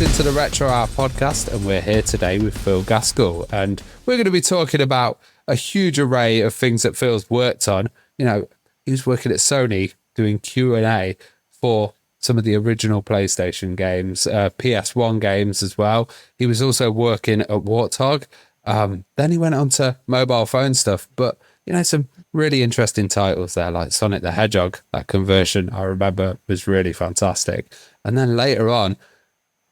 listening to the Retro Hour podcast, and we're here today with Phil Gaskell, and we're going to be talking about a huge array of things that Phil's worked on. You know, he was working at Sony doing Q&A for some of the original PlayStation games, PS1 games as well. He was also working at Warthog. Then he went on to mobile phone stuff, but you know, some really interesting titles there, like Sonic the Hedgehog. That conversion, I remember, was really fantastic. And then later on,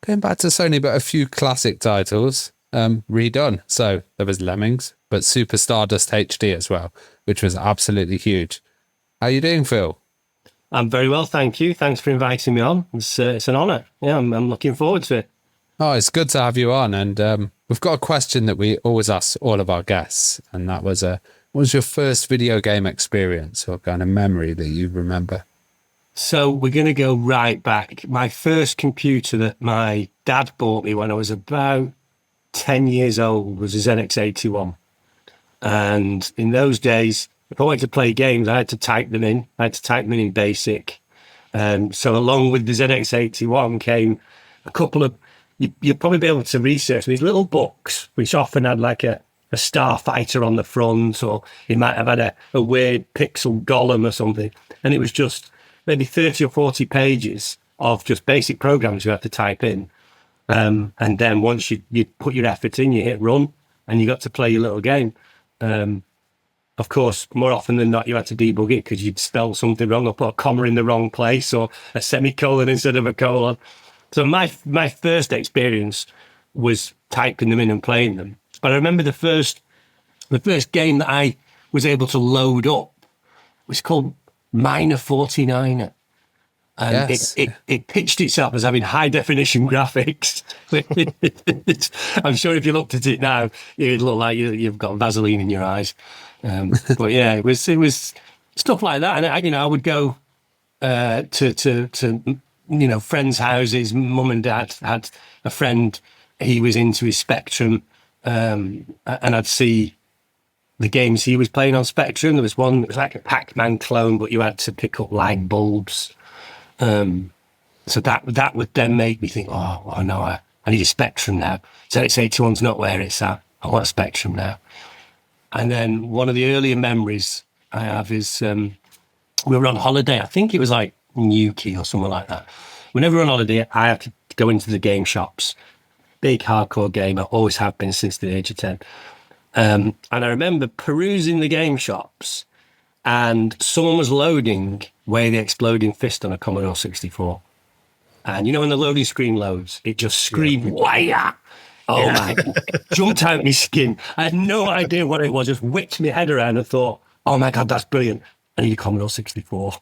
going back to Sony, but a few classic titles redone. So there was Lemmings, but Super Stardust HD as well, which was absolutely huge. How you doing, Phil? I'm very well, thank you. Thanks for inviting me on. It's an honour. Yeah, I'm looking forward to it. Oh, it's good to have you on. And we've got a question that we always ask all of our guests, and that was, what was your first video game experience or kind of memory that you remember? So we're going to go right back. My first computer that my dad bought me when I was about 10 years old was a ZX81. And in those days, if I wanted to play games, I had to type them in. I had to type them in BASIC. So along with the ZX81 came a couple of, you'll probably be able to research these little books, which often had like a starfighter on the front, or it might have had a weird pixel golem or something. And it was just maybe 30 or 40 pages of just basic programs you have to type in. And then once you put your effort in, you hit run and you got to play your little game. Of course, more often than not, you had to debug it because you'd spell something wrong or put a comma in the wrong place or a semicolon instead of a colon. So my first experience was typing them in and playing them. But I remember the first game that I was able to load up was called Miner 49er. And yes. it pitched itself as having high definition graphics. I'm sure if you looked at it now, it'd look like you've got Vaseline in your eyes. But yeah, it was stuff like that. And I would go to friends' houses. Mum and dad had a friend. He was into his Spectrum, and I'd see the games he was playing on Spectrum. There was one that was like a Pac-Man clone, but you had to pick up light bulbs. So that would then make me think, oh no, I need a Spectrum now. ZX81's not where it's at. I want a Spectrum now. And then one of the earlier memories I have is we were on holiday. I think it was like Newquay or somewhere like that. Whenever we're on holiday, I have to go into the game shops. Big hardcore gamer, always have been since the age of 10. And I remember perusing the game shops, and someone was loading Way the Exploding Fist on a Commodore 64. And you know when the loading screen loads, it just screamed, wire! Oh my God, jumped out my skin. I had no idea what it was, just whipped my head around and thought, oh my God, that's brilliant. I need a Commodore 64.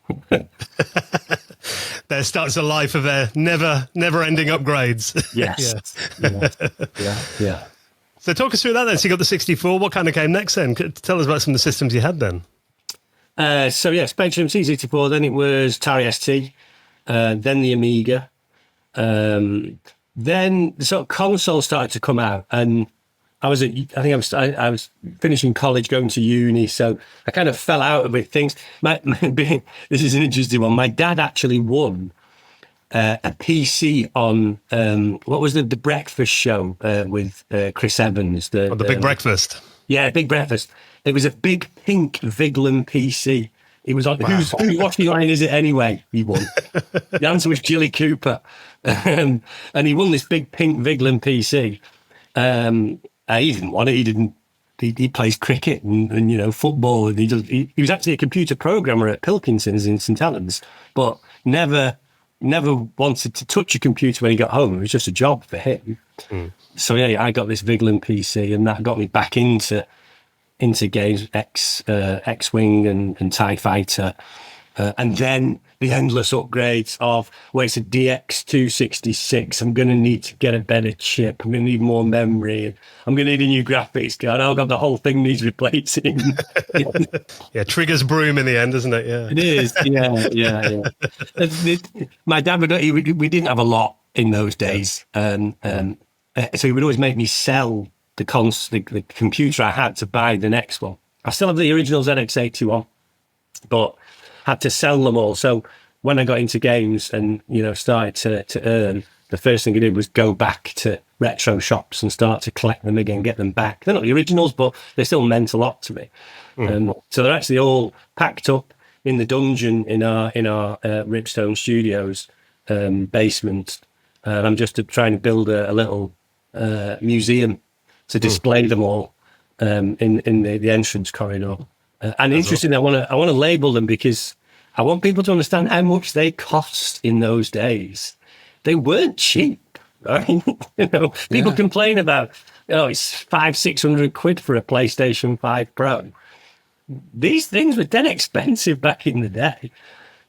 There starts a life of never-ending upgrades. Yes. Yeah. So talk us through that then. So you got the 64. What kind of came next then? Tell us about some of the systems you had then. Spectrum C64, then it was Atari ST, then the Amiga. Then the sort of console started to come out, and I was finishing college, going to uni, so I kind of fell out with things. This is an interesting one. My dad actually won a PC on what was the breakfast show with Chris Evans? The Big Breakfast. Yeah, Big Breakfast. It was a big pink Vigeland PC. He was on. Wow. What line is it anyway? He won. The answer was Jilly Cooper, and he won this big pink Vigeland PC. He didn't want it. He plays cricket and football, and he was actually a computer programmer at Pilkinson's in St Helens, but never wanted to touch a computer when he got home. It was just a job for him. So yeah, I got this Vigeland PC, and that got me back into games, X-Wing and TIE Fighter, and then the endless upgrades of, it's a DX266, I'm going to need to get a better chip, I'm going to need more memory, and I'm going to need a new graphics card. Oh God, the whole thing needs replacing. Yeah, triggers broom in the end, isn't it? Yeah, it is. Yeah. My dad we didn't have a lot in those days, so he would always make me sell the computer I had to buy the next one. I still have the original ZX81, but had to sell them all. So when I got into games and started to earn, the first thing I did was go back to retro shops and start to collect them again, get them back. They're not the originals, but they still meant a lot to me. So they're actually all packed up in the dungeon in our Ripstone Studios basement. I'm just trying to build a little museum to display them all in the entrance corridor. And interestingly, I want to label them because I want people to understand how much they cost in those days. They weren't cheap. I mean, people complain about, it's 500-600 quid for a PlayStation 5 Pro. These things were dead expensive back in the day.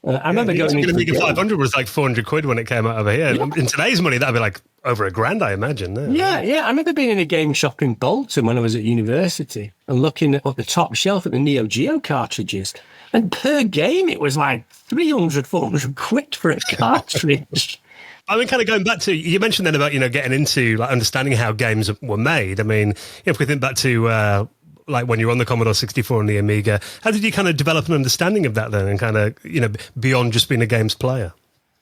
I remember going into Amiga 500 was like 400 quid when it came out over here. Yeah. In today's money, that'd be like over $1,000, I imagine. Yeah. I remember being in a game shop in Bolton when I was at university and looking at the top shelf at the Neo Geo cartridges. And per game, it was like 300-400 quid for a cartridge. I mean, kind of going back to, you mentioned then about, getting into like understanding how games were made. I mean, if we think back to like when you were on the Commodore 64 and the Amiga, how did you kind of develop an understanding of that then and kind of, beyond just being a games player?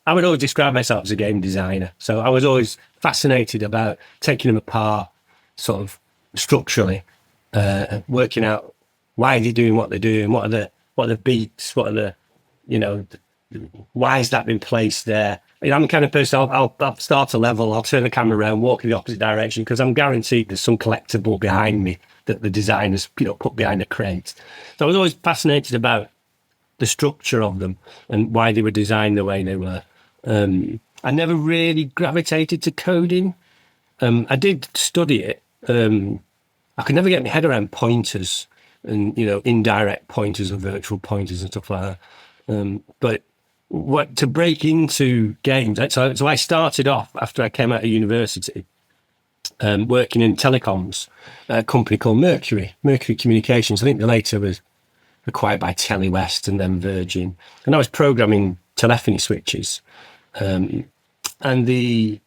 I would always describe myself as a game designer. So I was always fascinated about taking them apart sort of structurally, working out why they're doing what they're doing, what are the beats, what are the, why has that been placed there? I'm the kind of person, I'll start a level, I'll turn the camera around, walk in the opposite direction, because I'm guaranteed there's some collectible behind me that the designers, put behind a crate. So I was always fascinated about the structure of them and why they were designed the way they were. I never really gravitated to coding. I did study it. I could never get my head around pointers and, indirect pointers and virtual pointers and stuff like that. But to break into games, so I started off after I came out of university, working in telecoms, a company called Mercury Communications. I think the later was acquired by Telewest and then Virgin. And I was programming telephony switches. And the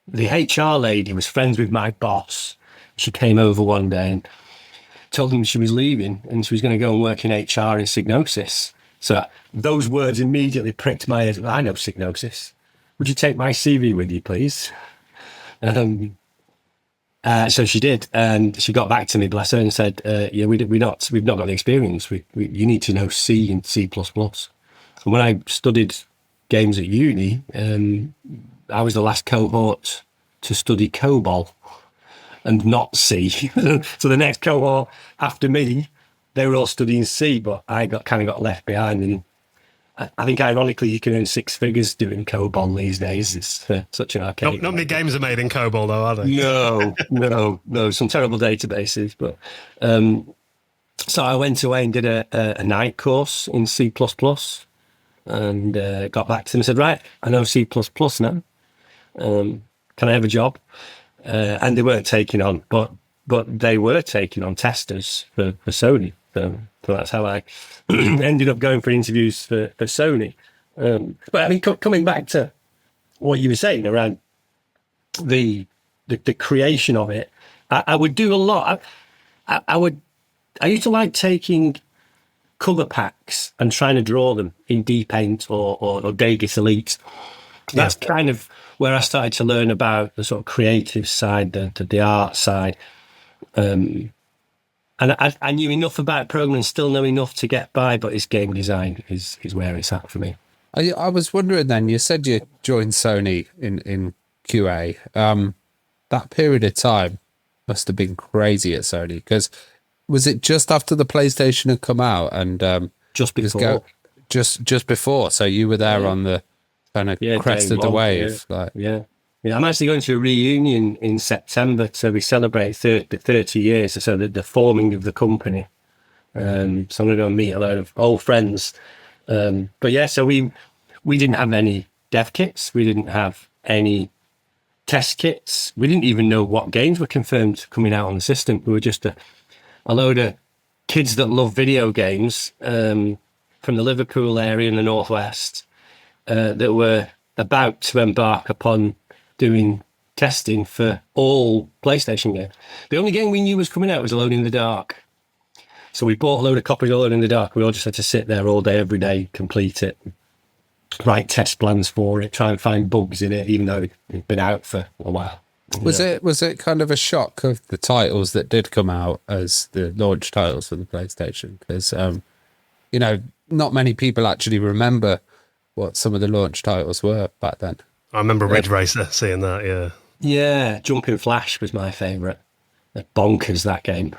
HR lady was friends with my boss. She came over one day and told him she was leaving and she was going to go and work in HR in Psygnosis. So those words immediately pricked my ears. I know Psygnosis. Would you take my CV with you, please? So she did, and she got back to me, bless her, and said, we've not got the experience. You need to know C and C++. And when I studied games at uni, I was the last cohort to study COBOL and not C. So the next cohort after me, they were all studying C, but I got left behind. And I think, ironically, you can earn six figures doing COBOL these days. It's such an archaic. Not many games are made in COBOL, though, are they? No. Some terrible databases. But so I went away and did a night course in C++, and got back to them and said, right, I know C++ now. Can I have a job? And they weren't taking on, but they were taking on testers for Sony. So that's how I ended up going for interviews for Sony. But I mean, coming back to what you were saying around the creation of it, I would do a lot. I used to like taking colour packs and trying to draw them in D-Paint or Dagis Elite. That's kind of where I started to learn about the sort of creative side, the art side. And I knew enough about programming, still know enough to get by, but it's game design is where it's at for me. I was wondering then, you said you joined Sony in QA. That period of time must have been crazy at Sony, because was it just after the PlayStation had come out and just before? Just before, so you were there on the kind of crest of the wave. Yeah, I'm actually going to a reunion in September, so we celebrate 30 years, so the forming of the company. So I'm going to go and meet a load of old friends. But yeah, so we didn't have any dev kits, we didn't have any test kits, we didn't even know what games were confirmed coming out on the system. We were just a load of kids that love video games from the Liverpool area in the northwest that were about to embark upon doing testing for all PlayStation games. The only game we knew was coming out was Alone in the Dark. So we bought a load of copies of Alone in the Dark. We all just had to sit there all day, every day, complete it. write test plans for it, try and find bugs in it, even though it'd been out for a while. Was it kind of a shock of the titles that did come out as the launch titles for the PlayStation? Because not many people actually remember what some of the launch titles were back then. I remember Ridge Racer, seeing that. Yeah, Jumping Flash was my favourite. Bonkers, that game.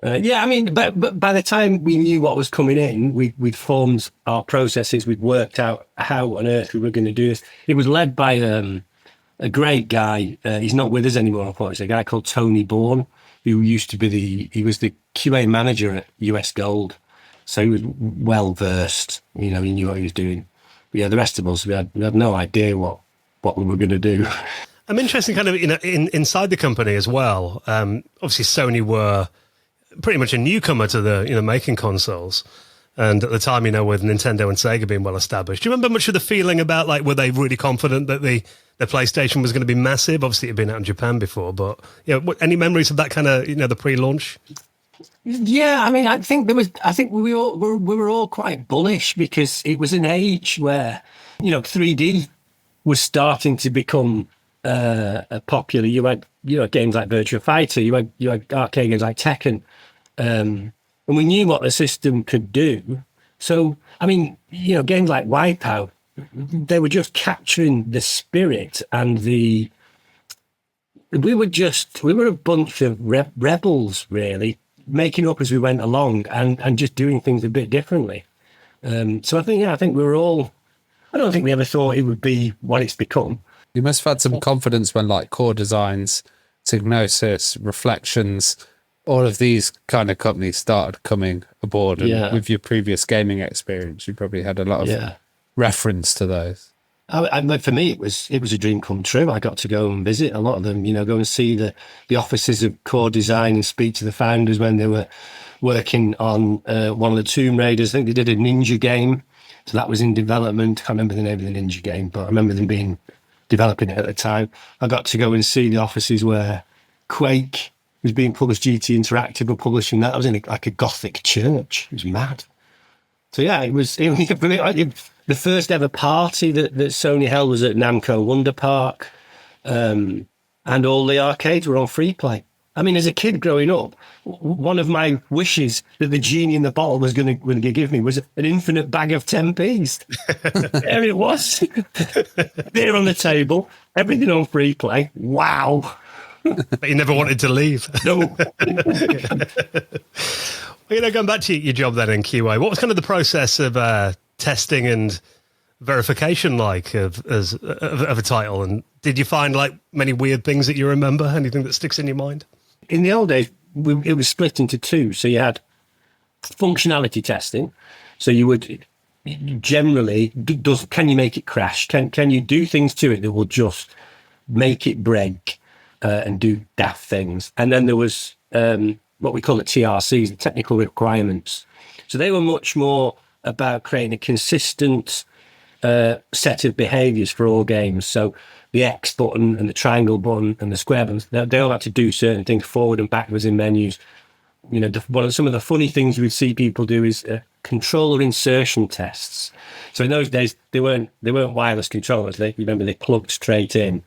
I mean, but by the time we knew what was coming in, we'd formed our processes. We'd worked out how on earth we were going to do this. It was led by a great guy. He's not with us anymore, unfortunately. A guy called Tony Bourne, who used to be he was the QA manager at US Gold. So he was well versed. He knew what he was doing. But yeah, the rest of us, we had no idea what we were going to do. I'm interested kind of inside the company as well. Obviously, Sony were pretty much a newcomer to the making consoles, and at the time, with Nintendo and Sega being well established. Do you remember much of the feeling about were they really confident that the PlayStation was going to be massive? Obviously, it had been out in Japan before, but any memories of that kind of the pre-launch? Yeah, I mean, I think we were all quite bullish because it was an age where 3D was starting to become popular. You had games like Virtua Fighter, you had arcade games like Tekken, and we knew what the system could do. So I mean, games like Wipeout, they were just capturing the spirit and we were a bunch of rebels, really, making up as we went along and just doing things a bit differently. So I think we were all. I don't think we ever thought it would be what it's become. You must have had some confidence when Core Designs, Psygnosis, Reflections, all of these kind of companies started coming aboard. And with your previous gaming experience, you probably had a lot of reference to those. For me, it was a dream come true. I got to go and visit a lot of them, go and see the offices of Core Design and speak to the founders when they were working on one of the Tomb Raiders. I think they did a ninja game. So that was in development. I can't remember the name of the ninja game, but I remember them developing it at the time. I got to go and see the offices where Quake was being published. GT Interactive were publishing that. I was in a Gothic church. It was mad. So yeah, it was the first ever party that Sony held was at Namco Wonder Park, and all the arcades were on free play. I mean, as a kid growing up, one of my wishes that the genie in the bottle was going to give me was an infinite bag of 10p's. There it was. There on the table, everything on free play. Wow. But you never wanted to leave. No. Well, going back to your job then in QA, what was kind of the process of testing and verification of a title? And did you find many weird things that you remember? Anything that sticks in your mind? In the old days, it was split into two. So you had functionality testing. So you would generally, can you make it crash? Can you do things to it that will just make it break and do daft things? And then there was what we call the TRCs, the technical requirements. So they were much more about creating a consistent set of behaviors for all games. So the X button and the triangle button and the square buttons, they all had to do certain things forward and backwards in menus. Some of the funny things we'd see people do is controller insertion tests. So in those days, they weren't wireless controllers. They plugged straight in.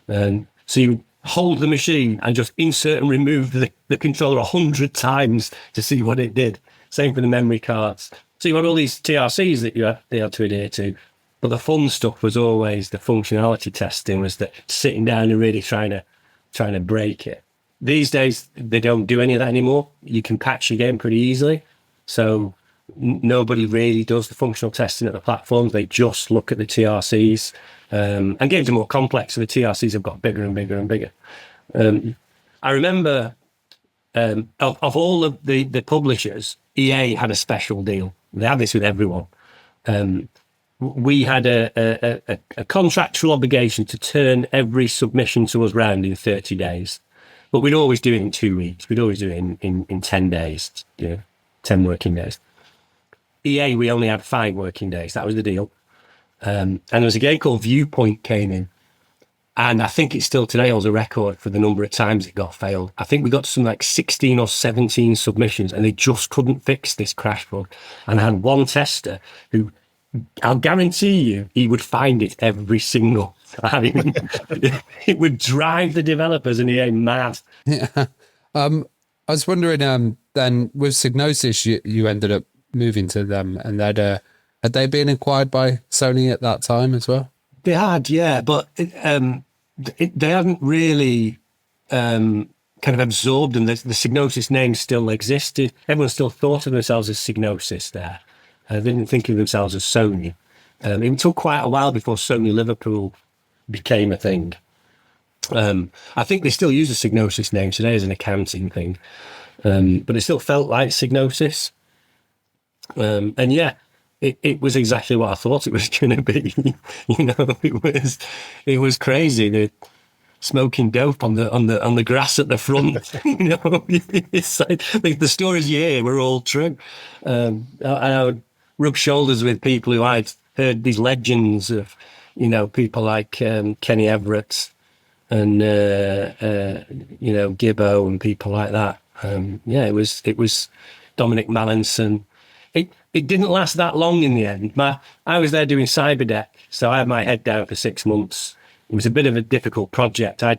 And so you hold the machine and just insert and remove the controller 100 times to see what it did. Same for the memory cards. So you had all these TRCs that they had to adhere to. But the fun stuff was always the functionality testing, was that sitting down and really trying to break it. These days, they don't do any of that anymore. You can patch your game pretty easily. So nobody really does the functional testing at the platforms. They just look at the TRCs. And games are more complex, so the TRCs have got bigger and bigger and bigger. I remember of all of the publishers, EA had a special deal. They had this with everyone. We had a contractual obligation to turn every submission to us round in 30 days. But we'd always do it in 2 weeks. We'd always do it in 10 days, 10 working days. EA, we only had 5 working days. That was the deal. And there was a game called Viewpoint came in. And I think it still today holds a record for the number of times it got failed. I think we got to something like 16 or 17 submissions and they just couldn't fix this crash bug. And I had one tester who I'll guarantee you he would find it every single time. It would drive the developers, and he ain't mad. I was wondering, then with Psygnosis, you ended up moving to them, and had they been acquired by Sony at that time as well? They had, yeah, but they hadn't really kind of absorbed them. The Psygnosis name still existed. Everyone still thought of themselves as Psygnosis there. They didn't think of themselves as Sony. It took quite a while before Sony Liverpool became a thing. I think they still use the Psygnosis name today as an accounting thing, but it still felt like Psygnosis. And yeah, it was exactly what I thought it was going to be. It was crazy. The smoking dope on the grass at the front. It's like the stories you hear were all true. I would rub shoulders with people who I'd heard these legends of, people like Kenny Everett and Gibbo and people like that. It was Dominic Mallinson. It didn't last that long in the end. I was there doing Cyberdeck, so I had my head down for 6 months. It was a bit of a difficult project. I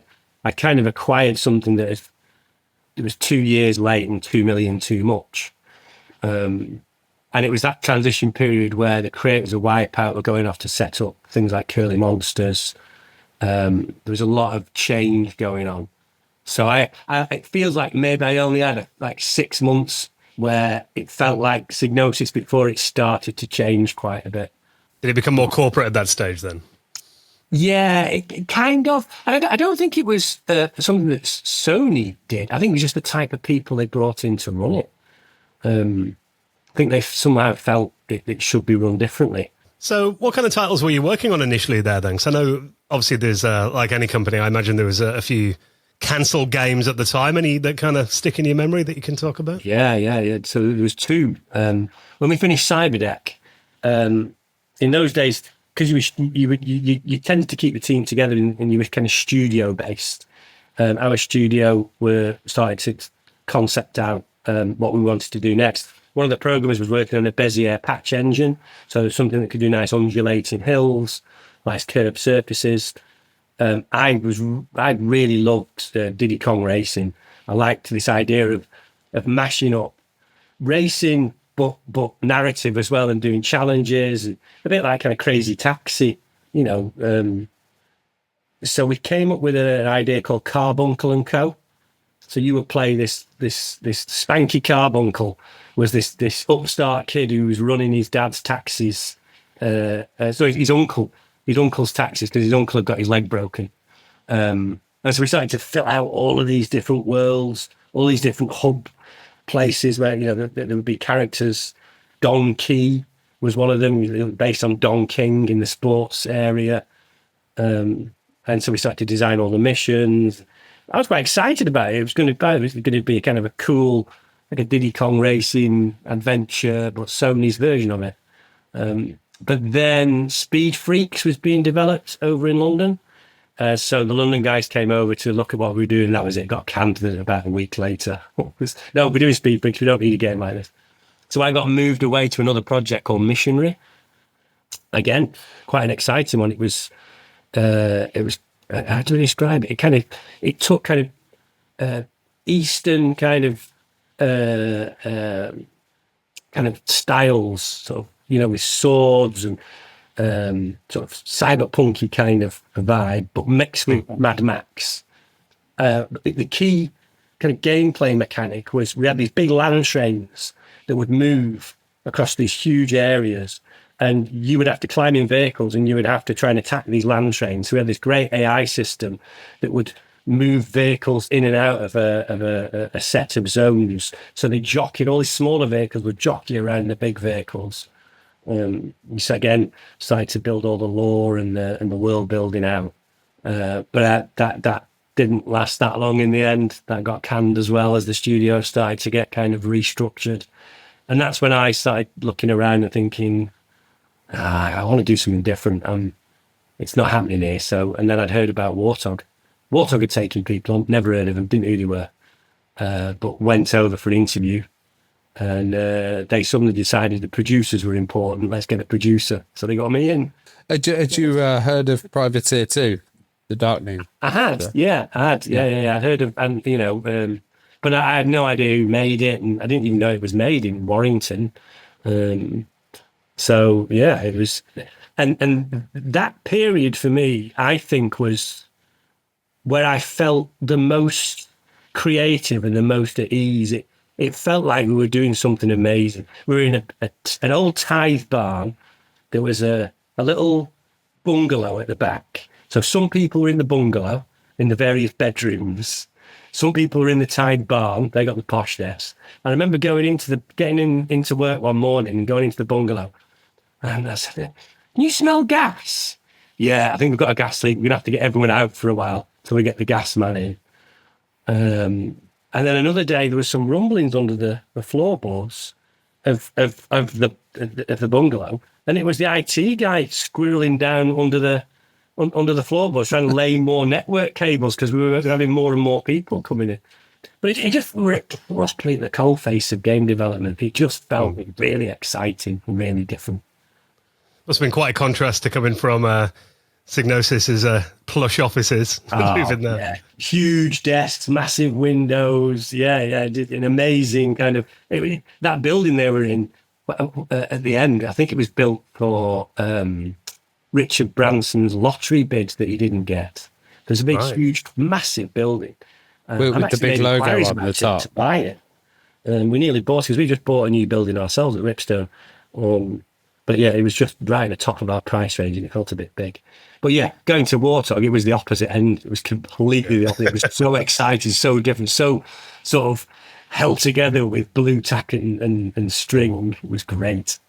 kind of acquired something that it was 2 years late and 2 million too much. And it was that transition period where the creators of Wipeout were going off to set up things like Curly Monsters. There was a lot of change going on. So it feels like maybe I only had 6 months where it felt like Psygnosis before it started to change quite a bit. Did it become more corporate at that stage then? Yeah, it kind of. I don't think it was something that Sony did. I think it was just the type of people they brought in to run it. I think they somehow felt it should be run differently. So what kind of titles were you working on initially there then? Because I know, obviously, there's, like any company, I imagine there was a few cancelled games at the time. Any that kind of stick in your memory that you can talk about? Yeah. So there was two. When we finished Cyberdeck, in those days, because you tended to keep the team together and you were kind of studio based. Our studio were started to concept out what we wanted to do next. One of the programmers was working on a Bezier patch engine, so something that could do nice undulating hills, nice curved surfaces. I really loved Diddy Kong Racing. I liked this idea of mashing up racing, but narrative as well, and doing challenges, a bit like kind of Crazy Taxi, So we came up with an idea called Carbuncle Co. So you would play this spanky Carbuncle was this upstart kid who was running his dad's taxis. So his uncle's taxis, because his uncle had got his leg broken. And so we started to fill out all of these different worlds, all these different hub places where, there would be characters. Don Key was one of them, based on Don King in the sports area. And so we started to design all the missions. I was quite excited about it. It was going to be a kind of a cool, like a Diddy Kong Racing adventure, but Sony's version of it. But then Speed Freaks was being developed over in London. So the London guys came over to look at what we were doing. That was it. Got canned about a week later. No, we're doing Speed Freaks. We don't need a game like this. So I got moved away to another project called Missionary. Again, quite an exciting one. It was how do we describe it? It took kind of Eastern kind of styles, sort of, with swords and sort of cyberpunky kind of vibe, but mixed with Mad Max. The key kind of gameplay mechanic was we had these big land trains that would move across these huge areas, and you would have to climb in vehicles and you would have to try and attack these land trains. So we had this great AI system that would move vehicles in and out of a set of zones. So they jockeyed, all these smaller vehicles would jockey around the big vehicles. We again started to build all the lore and the world building out. But that didn't last that long in the end. That got canned as well as the studio started to get kind of restructured. And that's when I started looking around and thinking, I want to do something different. It's not happening here. And then I'd heard about Warthog. Warthog had taken people on, never heard of them, didn't know who they were, but went over for an interview. And they suddenly decided the producers were important. Let's get a producer. So they got me in. Had you heard of Privateer 2, The Darkening? I had, yeah. I'd heard of, and but I had no idea who made it, and I didn't even know it was made in Warrington. So yeah, it was, and that period for me, I think, was where I felt the most creative and the most at ease. It felt like we were doing something amazing. We were in an old tithe barn. There was a little bungalow at the back. So some people were in the bungalow, in the various bedrooms. Some people were in the tithe barn. They got the posh desk. And I remember getting into work one morning and going into the bungalow. And I said, "Can you smell gas?" "Yeah, I think we've got a gas leak. We're going to have to get everyone out for a while till we get the gas man in." And then another day, there was some rumblings under the floorboards of the bungalow, and it was the IT guy squirreling down under the floorboards, trying to lay more network cables because we were having more and more people coming in. But it just ripped roughly the cold face of game development. It just felt really exciting and really different. Must have been quite a contrast to coming from Psygnosis' plush offices. Moving there. Yeah. Huge desks, massive windows. Yeah, an amazing kind of... that building they were in, at the end, I think it was built for Richard Branson's lottery bid that he didn't get. There's a big, huge, massive building. With the big logo on the top. To buy it. And we nearly bought it because we just bought a new building ourselves at Ripstone. But yeah, it was just right at the top of our price range and it felt a bit big. But yeah, going to Warthog, it was the opposite end. It was completely the opposite. It was so exciting, so different, so sort of held together with blue tack and string. It was great.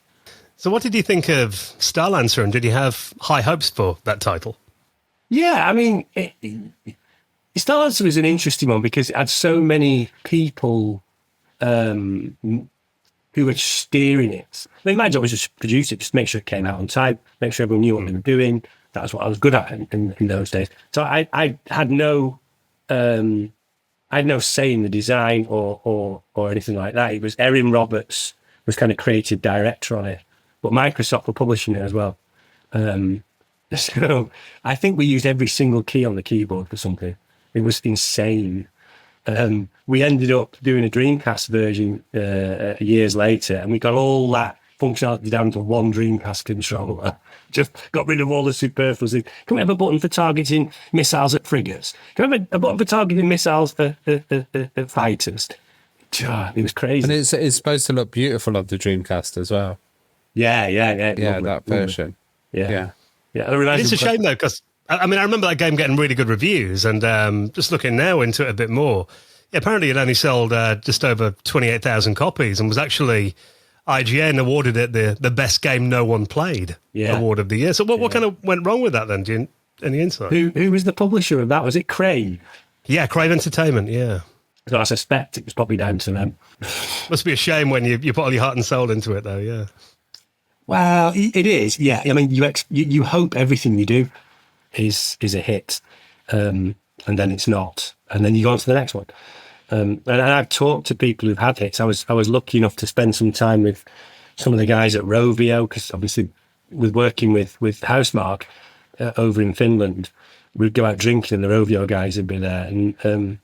So what did you think of StarLancer, and did you have high hopes for that title? Yeah, I mean, StarLancer was an interesting one because it had so many people who were steering it. I mean, my job was just to produce it, just make sure it came out on time, make sure everyone knew what they were doing. That was what I was good at in those days. So I had no say in the design or anything like that. It was Erin Roberts was kind of creative director on it, but Microsoft were publishing it as well. So I think we used every single key on the keyboard for something. It was insane. We ended up doing a Dreamcast version years later, and we got all that functionality down to one Dreamcast controller. Just got rid of all the superfluous things. Can we have a button for targeting missiles at frigates? Can we have a button for targeting missiles at fighters? It was crazy. And it's supposed to look beautiful on the Dreamcast as well. Yeah. Yeah, that version. Yeah. It's a shame, though, because I mean, I remember that game getting really good reviews, and just looking now into it a bit more, apparently it only sold just over 28,000 copies and was actually IGN awarded it the best game no one played award of the year. So what kind of went wrong with that then? Do you any insight? Who was the publisher of that? Was it Crave? Yeah, Crave Entertainment, yeah. So I suspect it was probably down to them. Must be a shame when you put all your heart and soul into it, though, yeah. Well, it is, yeah. I mean, you hope everything you do is a hit, and then it's not, and then you go on to the next one. And I've talked to people who've had hits. I was lucky enough to spend some time with some of the guys at Rovio, because obviously with working with Housemarque over in Finland, we'd go out drinking and the Rovio guys would be there, and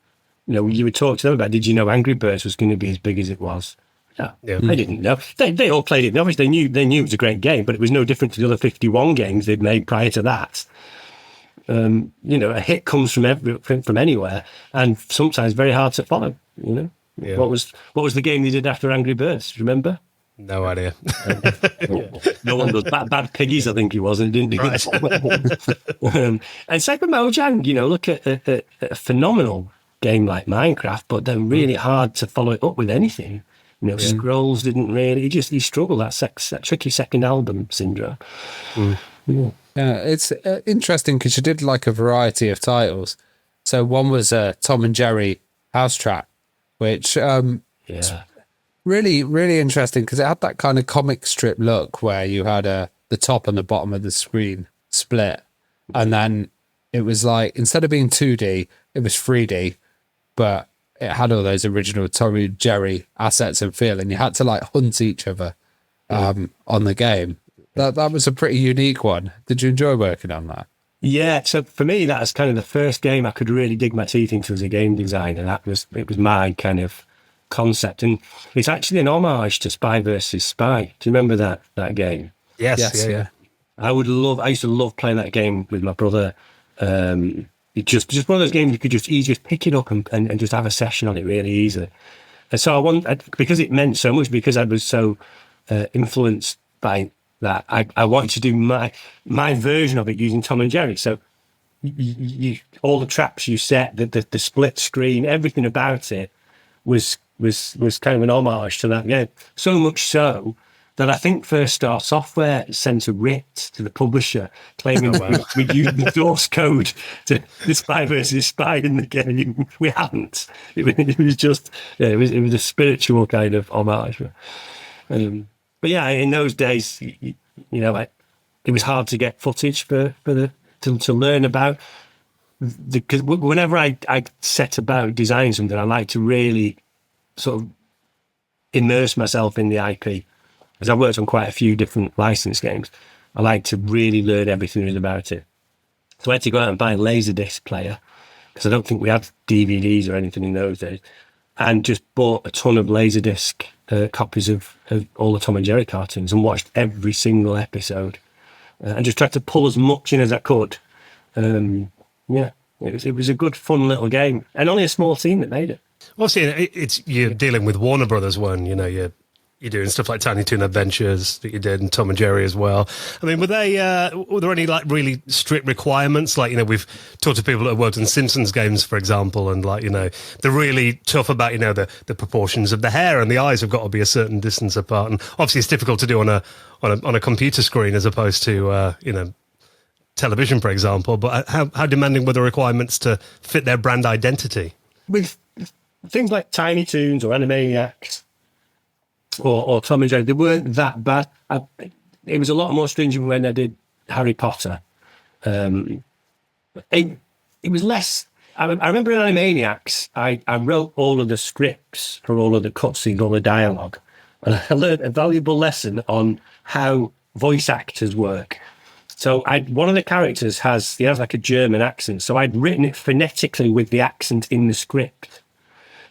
you would talk to them about, did you know Angry Birds was going to be as big as it was? Yeah. They didn't know. They all played it. Obviously, they knew it was a great game, but it was no different to the other 51 games they'd made prior to that. A hit comes from anywhere, and sometimes very hard to follow. Yeah. What was the game they did after Angry Birds? Remember? No idea. No one does. Bad Piggies, I think he was, and didn't do it. And Second Mojang, look at a phenomenal game like Minecraft, but they're really hard to follow it up with anything. Scrolls didn't really. He struggled, that tricky second album syndrome. Yeah, it's interesting because you did like a variety of titles. So one was Tom and Jerry House Track, which really, really interesting because it had that kind of comic strip look where you had the top and the bottom of the screen split, and then it was like, instead of being 2D, it was 3D, but it had all those original Tom and Jerry assets and feel, and you had to like hunt each other on the game. That was a pretty unique one. Did you enjoy working on that? Yeah, so for me, that was kind of the first game I could really dig my teeth into as a game designer. It was my kind of concept, and it's actually an homage to Spy versus Spy. Do you remember that game? Yes, yeah. I used to love playing that game with my brother. It just one of those games you just pick it up and just have a session on it really easily. And so because it meant so much, because I was so influenced by that, I wanted to do my version of it using Tom and Jerry. So you all the traps you set, the split screen, everything about it was kind of an homage to that game. So much so that I think First Star Software sent a writ to the publisher claiming we'd used the source code to the Spy versus Spy in the game. We hadn't. It was just, it was a spiritual kind of homage. But yeah, in those days, it was hard to get footage to learn about. Because whenever I set about designing something, I like to really sort of immerse myself in the IP. As I've worked on quite a few different licensed games, I like to really learn everything there is about it. So I had to go out and buy a Laserdisc player, because I don't think we had DVDs or anything in those days, and just bought a ton of Laserdisc copies of all the Tom and Jerry cartoons and watched every single episode and just tried to pull as much in as I could. It was a good, fun little game, and only a small team that made it. Obviously, you're dealing with Warner Brothers when you're doing stuff like Tiny Toon Adventures that you did, and Tom and Jerry as well. I mean, were there any like really strict requirements? Like, we've talked to people that have worked on Simpsons games, for example, and like, they're really tough about, the proportions of the hair and the eyes have got to be a certain distance apart. And obviously it's difficult to do on a computer screen as opposed to, television, for example. But how demanding were the requirements to fit their brand identity? With things like Tiny Toons or Animaniacs, or Tom and Jerry, they weren't that bad. It was a lot more stringent when I did Harry Potter. It was less. I remember in Animaniacs, I wrote all of the scripts for all of the cutscenes, all the dialogue, and I learned a valuable lesson on how voice actors work. So one of the characters has like a German accent, so I'd written it phonetically with the accent in the script.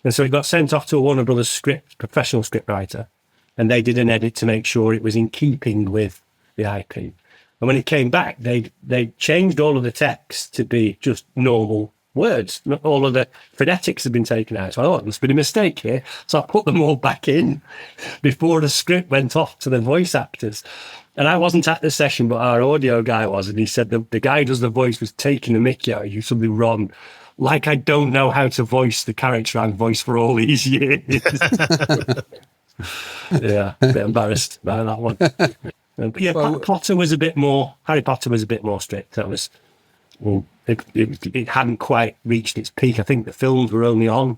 And so it got sent off to a Warner Brothers professional script writer, and they did an edit to make sure it was in keeping with the IP. And when it came back, they changed all of the text to be just normal words. All of the phonetics had been taken out. So I thought, there must be a mistake here. So I put them all back in before the script went off to the voice actors. And I wasn't at the session, but our audio guy was, and he said the guy who does the voice was taking the mickey out of you, something wrong. Like I don't know how to voice the character I've voiced for all these years. Yeah, a bit embarrassed by that one. But yeah, Harry Potter was a bit more strict. That was, it hadn't quite reached its peak. I think the films were only on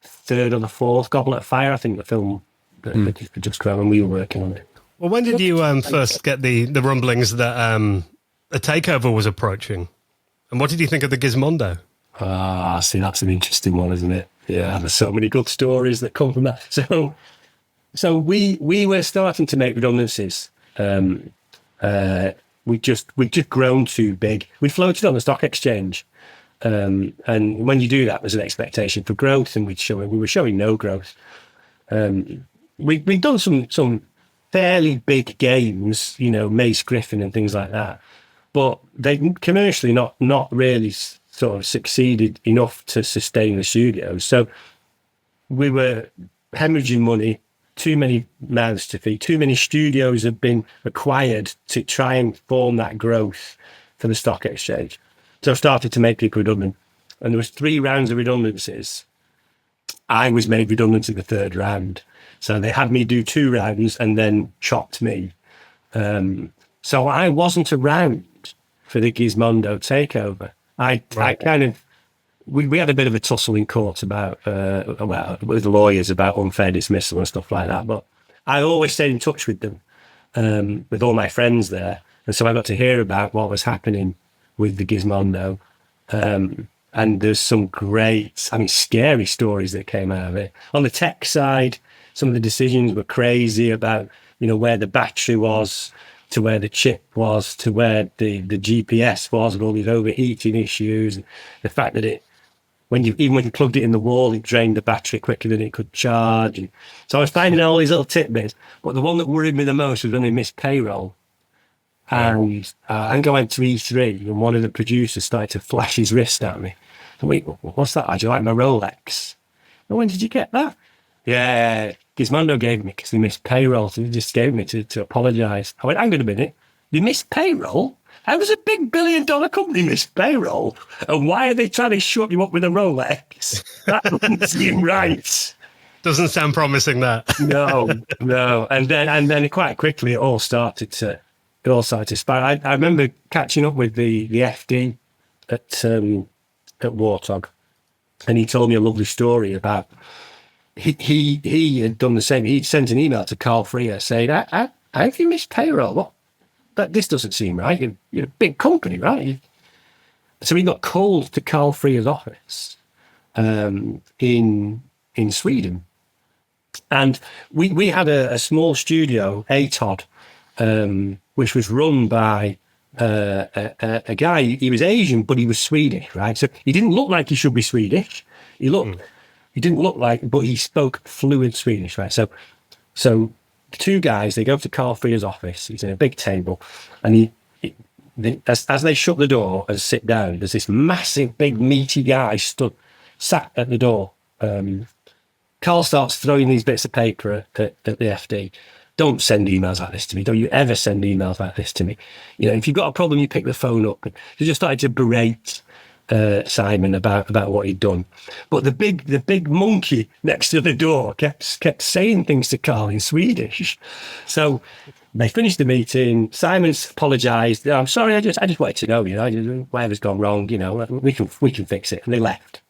third or the fourth. Goblet of Fire, I think the film that just came when we were working on it. Well, when did you first get the rumblings that a takeover was approaching? And what did you think of the Gizmondo? See, that's an interesting one, isn't it? Yeah, there's so many good stories that come from that. So we were starting to make redundancies. We'd just grown too big. We floated on the stock exchange, and when you do that, there's an expectation for growth, and we were showing no growth. We'd done some fairly big games, Mace Griffin and things like that, but they commercially not really sort of succeeded enough to sustain the studios. So we were hemorrhaging money, too many mouths to feed, too many studios had been acquired to try and form that growth for the stock exchange. So I started to make people redundant. And there was 3 rounds of redundancies. I was made redundant in the 3rd round. So they had me do 2 rounds and then chopped me. So I wasn't around for the Gizmondo takeover. I kind of, we had a bit of a tussle in court about, with lawyers about unfair dismissal and stuff like that. But I always stayed in touch with them, with all my friends there. And so I got to hear about what was happening with the Gizmondo. And And there's some great, scary stories that came out of it. On the tech side, some of the decisions were crazy about, where the battery was, to where the chip was, to where the GPS was, and all these overheating issues. And the fact that when you plugged it in the wall, it drained the battery quicker than it could charge. And so I was finding all these little tidbits. But the one that worried me the most was when they missed payroll. And I think I went to E3, and one of the producers started to flash his wrist at me. I went, what's that? Do you like my Rolex? And when did you get that? Yeah, Gizmondo gave me because they missed payroll. So they just gave me to apologise. I went, hang on a minute. They missed payroll? How does a big billion-dollar company miss payroll? And why are they trying to shut you up with a Rolex? That doesn't seem right. Doesn't sound promising, that. No. And then quite quickly it all started to spiral. I remember catching up with the FD at Warthog, and he told me a lovely story about he had done the same. He'd sent an email to Carl Freer saying, how have you missed payroll? What? This doesn't seem right. You're a big company, right? So he got called to Carl Freer's office in Sweden. And we had a small studio, ATOD, which was run by a guy. He was Asian, but he was Swedish, right? So he didn't look like he should be Swedish. He didn't look like, but he spoke fluent Swedish, right? So the two guys, they go to Carl Freer's office. He's in a big table, and as they shut the door and sit down, there's this massive, big, meaty guy sat at the door. Carl starts throwing these bits of paper at the FD. Don't send emails like this to me. Don't you ever send emails like this to me. If you've got a problem, you pick the phone up. They just started to berate Simon about what he'd done. But the big monkey next to the door kept saying things to Carl in Swedish. So they finished the meeting. Simon's apologised. I'm sorry, I just wanted to know, whatever's gone wrong, we can fix it. And they left.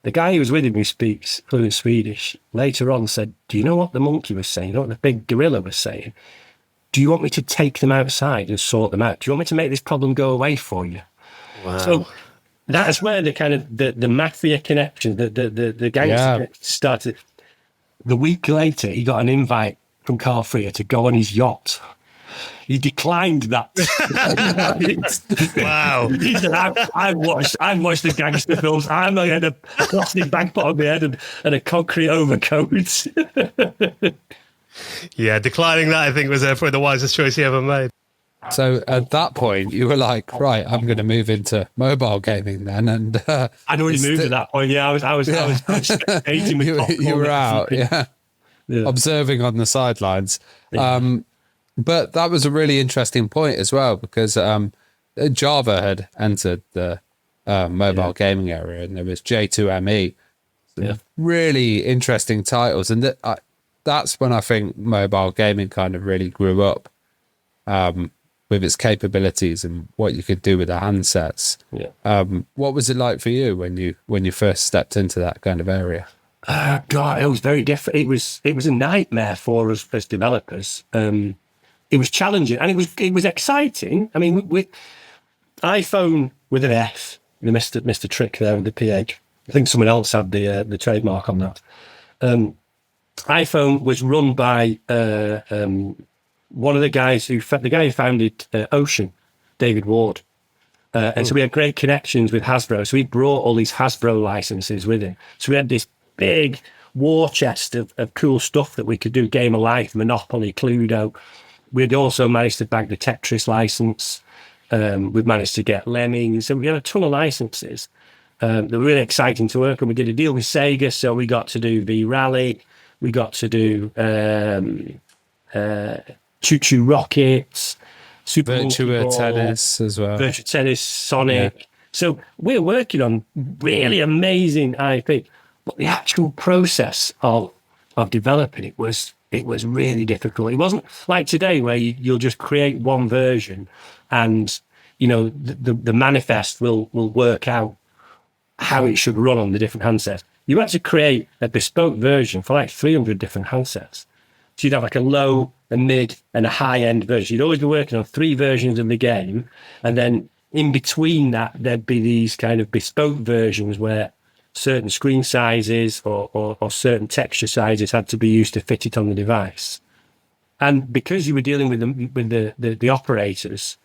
The guy who was with him, who speaks fluent Swedish, later on said, do you know what the monkey was saying? You know what the big gorilla was saying? Do you want me to take them outside and sort them out? Do you want me to make this problem go away for you? Wow. So that's where the kind of the mafia connection, the gangster started. The week later, he got an invite from Carl Freer to go on his yacht. He declined that. Wow. He said, I've watched the gangster films. I'm not going to plastic backpot on my head and a concrete overcoat. Yeah, declining that, I think, was probably the wisest choice he ever made. So at that point, you were like, right, I'm going to move into mobile gaming then. And I'd already moved at that point. Yeah, I was spectating with you were out, observing on the sidelines. Yeah. But that was a really interesting point as well, because Java had entered the mobile gaming area, and there was J2ME. Really interesting titles. And that's when I think mobile gaming kind of really grew up with its capabilities and what you could do with the handsets. Yeah. What was it like for you when you first stepped into that kind of area? God, it was very different. It was a nightmare for us as developers. It was challenging, and it was exciting. I mean, with iPhone with an F, the Mr. Trick there with the PH. I think someone else had the trademark on that. iPhone was run by one of the guys who founded Ocean, David Ward. And so we had great connections with Hasbro. So he brought all these Hasbro licenses with him. So we had this big war chest of cool stuff that we could do: Game of Life, Monopoly, Cluedo. We'd also managed to bag the Tetris license. We'd managed to get Lemmings. So we had a ton of licenses. They were really exciting to work on. We did a deal with Sega, so we got to do V-Rally. We got to do Choo Choo Rockets, Super Virtua Tennis as well. Virtua Tennis, Sonic. Yeah. So we're working on really amazing IP. But the actual process of developing it was really difficult. It wasn't like today where you'll just create one version and, the manifest will work out how it should run on the different handsets. You had to create a bespoke version for like 300 different handsets. So you'd have like a low, a mid, and a high-end version. You'd always be working on 3 versions of the game, and then in between that, there'd be these kind of bespoke versions where certain screen sizes or certain texture sizes had to be used to fit it on the device. And because you were dealing with the operators,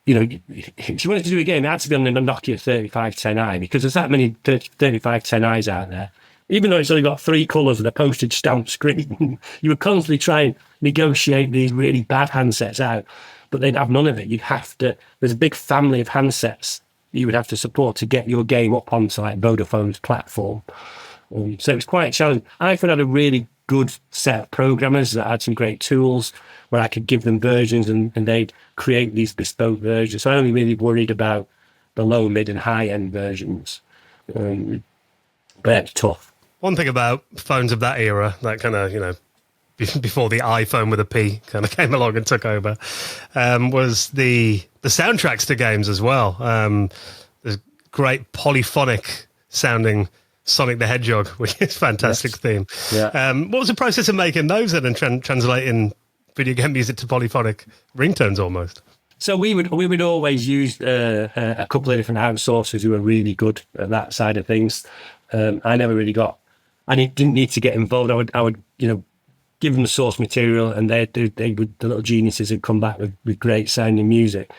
you know, if you wanted to do a game, it had to be on the Nokia 3510i, because there's that many 3510i's out there. Even though it's only got 3 colours and a postage stamp screen, you would constantly try and negotiate these really bad handsets out, but they'd have none of it. You'd have to, there's a big family of handsets you would have to support to get your game up onto like Vodafone's platform. So it was quite challenging. iPhone had a really good set of programmers that had some great tools where I could give them versions and they'd create these bespoke versions. So I only really worried about the low, mid and high end versions. But it's tough. One thing about phones of that era, that kind of, you know, before the iPhone with a P kind of came along and took over, was the soundtracks to games as well. There's great polyphonic sounding Sonic the Hedgehog, which is a fantastic theme. Yeah. What was the process of making those then and translating video game music to polyphonic ringtones almost? So we would always use a couple of different outsourcers who were really good at that side of things. I never really got, I didn't need to get involved. I would you know, give them the source material, and they would, the little geniuses would come back with great sounding music.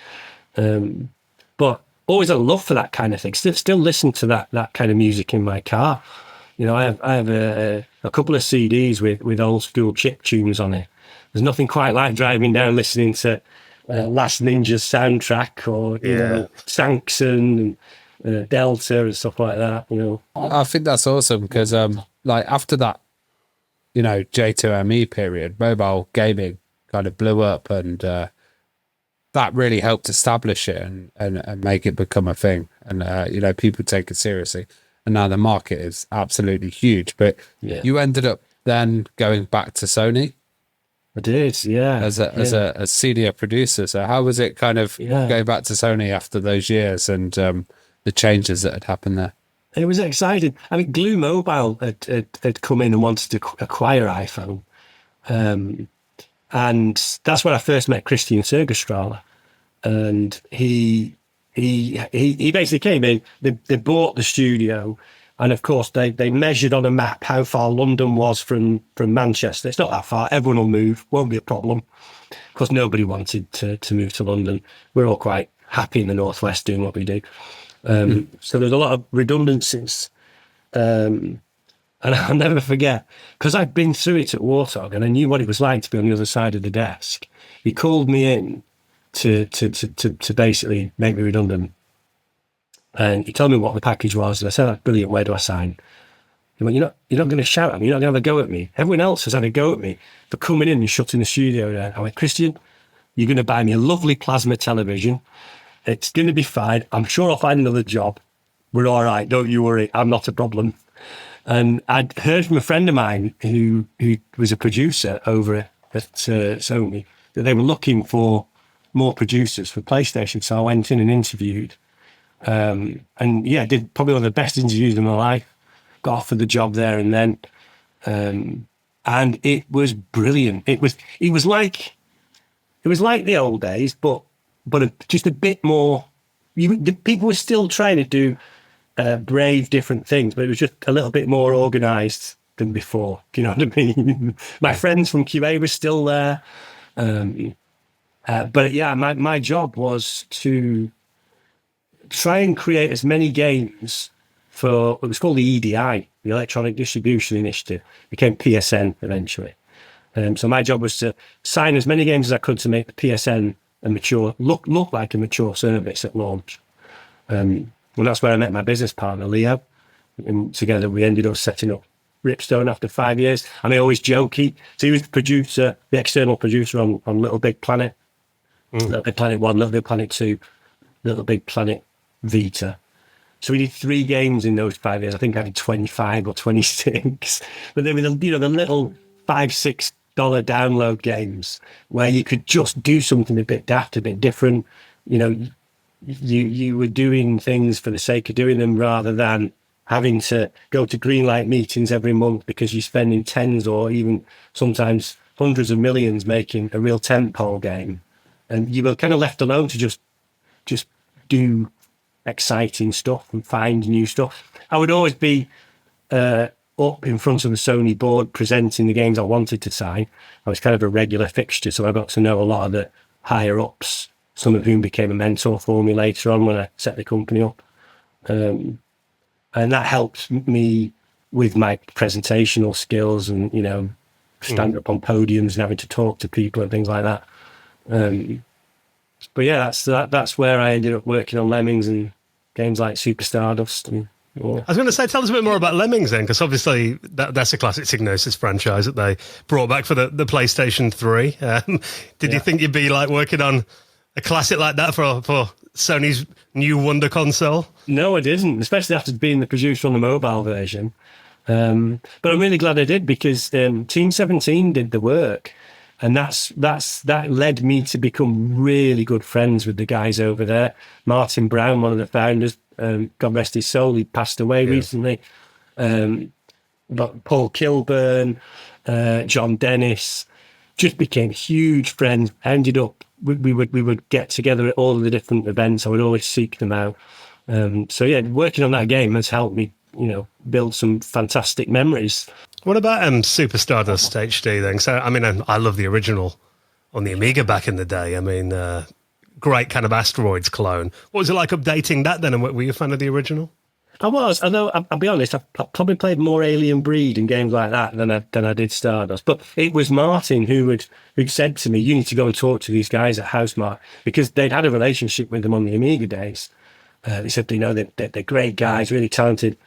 But always a love for that kind of thing. Still listen to that kind of music in my car. You know, I have a couple of CDs with old school chip tunes on it. There's nothing quite like driving down listening to Last Ninja's soundtrack, or you know, Saxon and Delta and stuff like that. You know, I think that's awesome because like after that, you know, J2ME period, mobile gaming kind of blew up, and that really helped establish it and make it become a thing. And, you know, people take it seriously. And now the market is absolutely huge. But you ended up then going back to Sony. I did, yeah. As a senior producer. So how was it kind of going back to Sony after those years and the changes that had happened there? It was exciting. I mean, Glue Mobile had come in and wanted to acquire iPhone. And that's when I first met Christian Sergestrahler. And he basically came in, they bought the studio, and of course they measured on a map how far London was from Manchester. It's not that far, everyone will move, won't be a problem. Of course, nobody wanted to move to London. We're all quite happy in the Northwest doing what we do. So there's a lot of redundancies. And I'll never forget, because I've been through it at Warthog and I knew what it was like to be on the other side of the desk. He called me in to basically make me redundant. And he told me what the package was. And I said, "That's brilliant, where do I sign?" He went, You're not going to shout at me. You're not going to have a go at me. Everyone else has had a go at me for coming in and shutting the studio down. I went, "Christian, you're going to buy me a lovely plasma television. It's going to be fine. I'm sure I'll find another job. We're all right. Don't you worry. I'm not a problem." And I'd heard from a friend of mine who was a producer over at Sony that they were looking for more producers for PlayStation. So I went in and interviewed. And did probably one of the best interviews of my life. Got offered the job there and then. And it was brilliant. It was like the old days, but just a bit more. The people were still trying to do brave different things, but it was just a little bit more organised than before. Do you know what I mean? My friends from QA were still there. But yeah, my job was to try and create as many games for what was called the EDI, the Electronic Distribution Initiative. It became PSN eventually. So my job was to sign as many games as I could to make the PSN a mature, look like a mature service at launch. And that's where I met my business partner, Leo. And together we ended up setting up Ripstone after 5 years. And I always joke, he was the producer, the external producer on Little Big Planet, Little Big Planet 1, Little Big Planet 2, Little Big Planet Vita. So we did 3 games in those 5 years. I think I did 25 or 26. But they were the little $5-6 download games where you could just do something a bit daft, a bit different. You know, you were doing things for the sake of doing them rather than having to go to greenlight meetings every month because you're spending tens or even sometimes hundreds of millions making a real tentpole game. And you were kind of left alone to just do exciting stuff and find new stuff. I would always be up in front of the Sony board presenting the games I wanted to sign. I was kind of a regular fixture, so I got to know a lot of the higher ups, some of whom became a mentor for me later on when I set the company up. And that helped me with my presentational skills and, you know, stand up on podiums and having to talk to people and things like that. But yeah, that's where I ended up working on Lemmings and games like Super Stardust. And, I was going to say, tell us a bit more about Lemmings then, because obviously that's a classic Psygnosis franchise that they brought back for the PlayStation 3. Did you think you'd be like working on a classic like that for Sony's new Wonder console? No, I didn't, especially after being the producer on the mobile version. But I'm really glad I did, because Team 17 did the work, and that led me to become really good friends with the guys over there. Martin Brown, one of the founders, God rest his soul, he passed away recently. But Paul Kilburn, John Dennis, just became huge friends. Ended up, we would get together at all of the different events. I would always seek them out. So yeah, working on that game has helped me, you know, build some fantastic memories. What about Super Stardust HD then? So, I mean, I love the original on the Amiga back in the day. I mean, great kind of Asteroids clone. What was it like updating that then? And were you a fan of the original? I was, although I'll be honest, I probably played more Alien Breed and games like that than I did Stardust. But it was Martin who said to me, "You need to go and talk to these guys at Housemarque," because they'd had a relationship with them on the Amiga days. They said, you know, they're great guys, really talented.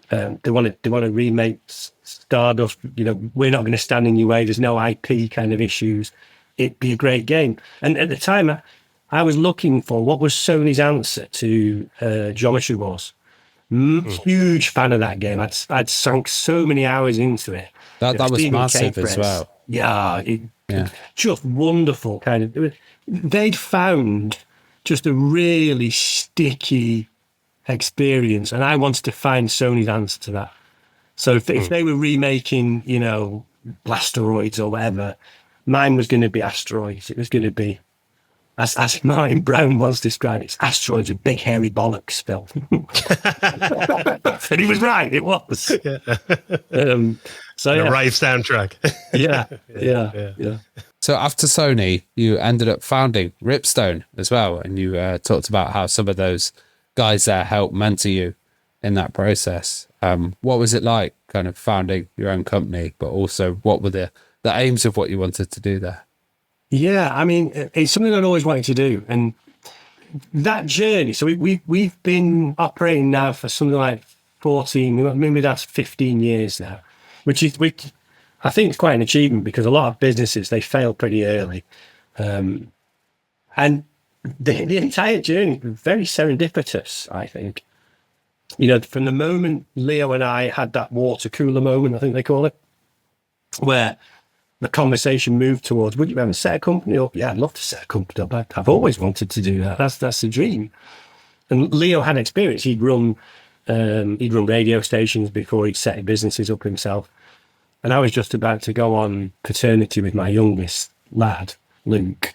They want to remake Stardust. You know, we're not going to stand in your way. There's no IP kind of issues. It'd be a great game. And at the time, I was looking for what was Sony's answer to Geometry Wars. Huge fan of that game. I'd sunk so many hours into it. That was massive as well. Yeah, just wonderful kind of. They'd found just a really sticky experience, and I wanted to find Sony's answer to that. So if they were remaking, you know, Blasteroids or whatever, mine was going to be Asteroids. It was going to be, as Martin Brown once described it, Asteroids with big hairy bollocks, Phil. And he was right, it was. So a rave soundtrack. yeah. So after Sony, you ended up founding Ripstone as well, and you talked about how some of those guys there helped mentor you in that process. What was it like kind of founding your own company, but also what were the aims of what you wanted to do there? Yeah, I mean, it's something I'd always wanted to do. And that journey, so we've been operating now for something like 14, maybe that's 15 years now, which I think it's quite an achievement, because a lot of businesses, they fail pretty early. And the entire journey was very serendipitous, I think. You know, from the moment Leo and I had that water cooler moment, I think they call it, where the conversation moved towards, would you ever set a company up? Yeah, I'd love to set a company up. I've always wanted to do that. That's the dream. And Leo had experience. He'd run radio stations before he'd set businesses up himself. And I was just about to go on paternity with my youngest lad, Luke.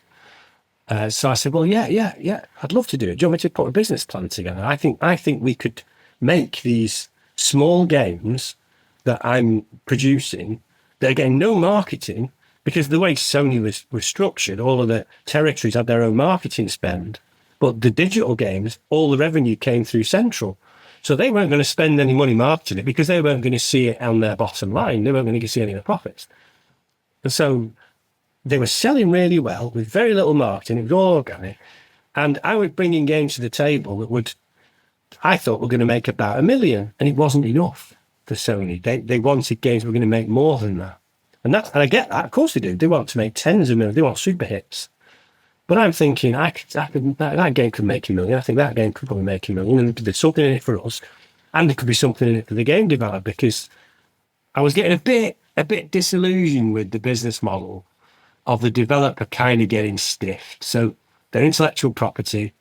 So I said, well, yeah, I'd love to do it. Do you want me to put a business plan together? I think we could make these small games that I'm producing. They're getting no marketing, because the way Sony was structured, all of the territories had their own marketing spend. But the digital games, all the revenue came through Central. So they weren't going to spend any money marketing it, because they weren't going to see it on their bottom line. They weren't going to see any of the profits. And so they were selling really well with very little marketing. It was all organic. And I was bringing games to the table that I thought were going to make about $1 million. And it wasn't enough for Sony. They wanted games that were going to make more than that. And I get that. Of course they do. They want to make tens of millions. They want super hits. But I'm thinking, that game could make $1 million. I think that game could probably make $1 million. And there's something in it for us. And there could be something in it for the game developer, because I was getting a bit disillusioned with the business model of the developer kind of getting stiffed. So their intellectual property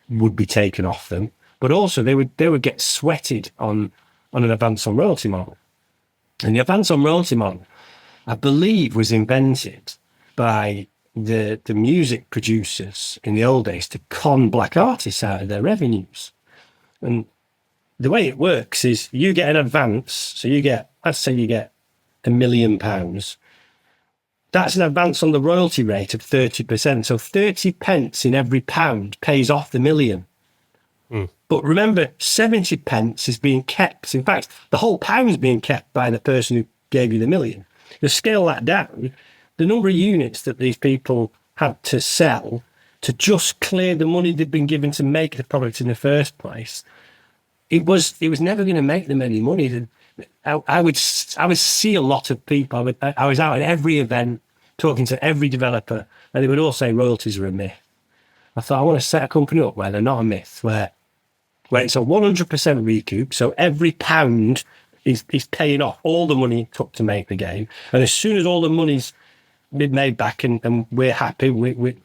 would be taken off them, but also they would get sweated on an advance on royalty model. And the advance on royalty model, I believe, was invented by the music producers in the old days to con black artists out of their revenues. And the way it works is you get an advance. So let's say you get £1 million. That's an advance on the royalty rate of 30%. So 30 pence in every pound pays off the million. But remember, 70 pence is being kept. In fact, the whole pound's being kept by the person who gave you the million. To scale that down, the number of units that these people had to sell to just clear the money they'd been given to make the product in the first place, it was never going to make them any money. I would see a lot of people. I was out at every event talking to every developer, and they would all say royalties are a myth. I thought, I want to set a company up where they're not a myth, where it's a 100% recoup. So every pound is paying off all the money it took to make the game. And as soon as all the money's been made back and we're happy,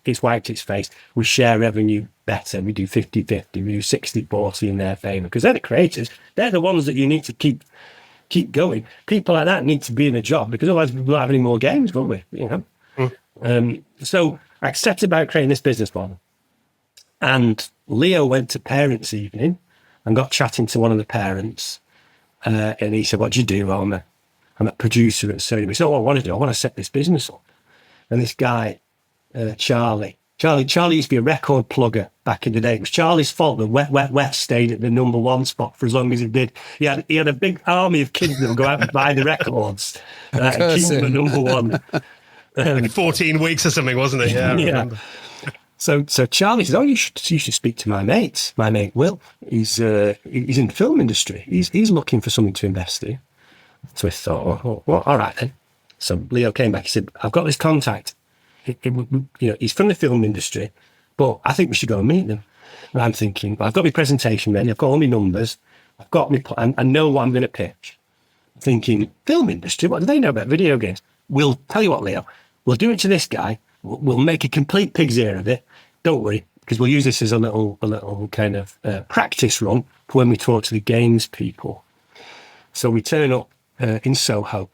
it's wiped its face, we share revenue better. We do 50-50, we do 60-40 in their favour. Because they're the creators. They're the ones that you need to keep going. People like that need to be in a job, because otherwise we won't have any more games, won't we? You know? So I set about creating this business model. And Leo went to parents' evening and got chatting to one of the parents. And he said, "What do you do?" "I'm a producer at Sony." He said, "Oh, I want to set this business up." And this guy, Charlie used to be a record plugger back in the day. It was Charlie's fault that Wet stayed at the #1 spot for as long as it did. He had a big army of kids that would go out and buy the records and keep them at #1. Like 14 weeks or something, wasn't it? Yeah, I remember. So Charlie says, "Oh, you should speak to my mate. My mate Will. He's in the film industry. He's looking for something to invest in." So I thought, "Oh, well, all right then." So Leo came back. He said, "I've got this contact. He's from the film industry, but I think we should go and meet them." And I'm thinking, well, I've got my presentation ready. I've got all my numbers. I've got my plan. I know what I'm going to pitch. Thinking, film industry? What do they know about video games? We'll tell you what, Leo. We'll do it to this guy. We'll make a complete pig's ear of it. Don't worry, because we'll use this as a little kind of practice run for when we talk to the games people. So we turn up in Soho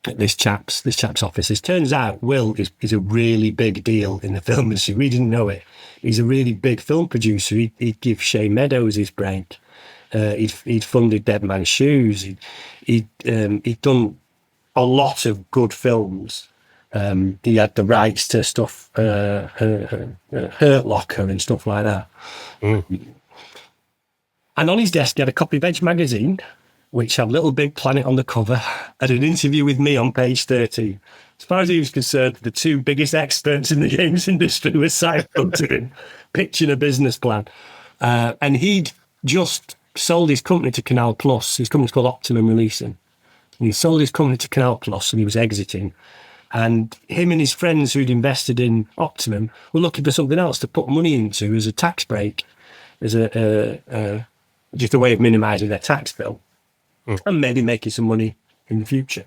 at this chap's office. It turns out Will is a really big deal in the film industry. We didn't know it. He's a really big film producer. He'd give Shay Meadows his break. He'd funded Dead Man's Shoes. He'd done a lot of good films. He had the rights to stuff, Hurt Locker and stuff like that. And on his desk, he had a copy of Edge magazine, which had Little Big Planet on the cover, and an interview with me on page 13. As far as he was concerned, the two biggest experts in the games industry were sat to him, pitching a business plan. And he'd just sold his company to Canal Plus. His company's called Optimum Releasing. And he sold his company to Canal Plus, and he was exiting. And him and his friends who'd invested in Optimum were looking for something else to put money into as a tax break, as just a way of minimising their tax bill, and maybe making some money in the future.